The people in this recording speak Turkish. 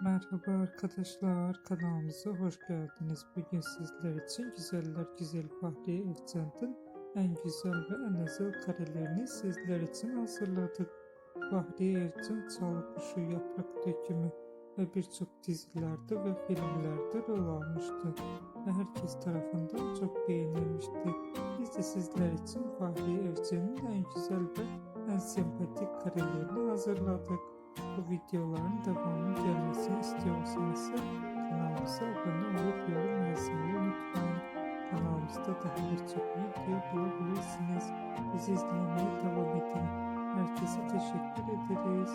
Merhaba arkadaşlar, kanalımıza hoş geldiniz. Bugün sizler için Güzeller Güzeli Fahriye Evcen'in en güzel ve en özel karelerini sizler için hazırladık. Fahriye Evcen, Çalı Kuşu, Yaprak Dökümü ve birçok dizilerde ve filmlerde rol almıştı ve herkes tarafından çok beğenilmişti. Biz de sizler için Fahriye Evcen'in en güzel ve en sempatik karelerini hazırladık. Bu videoların devamı gelmesini istiyorsanız kanalımıza abone olup yorum yazmayı unutmayın. Kanalımızda daha birçok video bulabilirsiniz. Bizi izlemeye devam edin. Herkese teşekkür ederiz.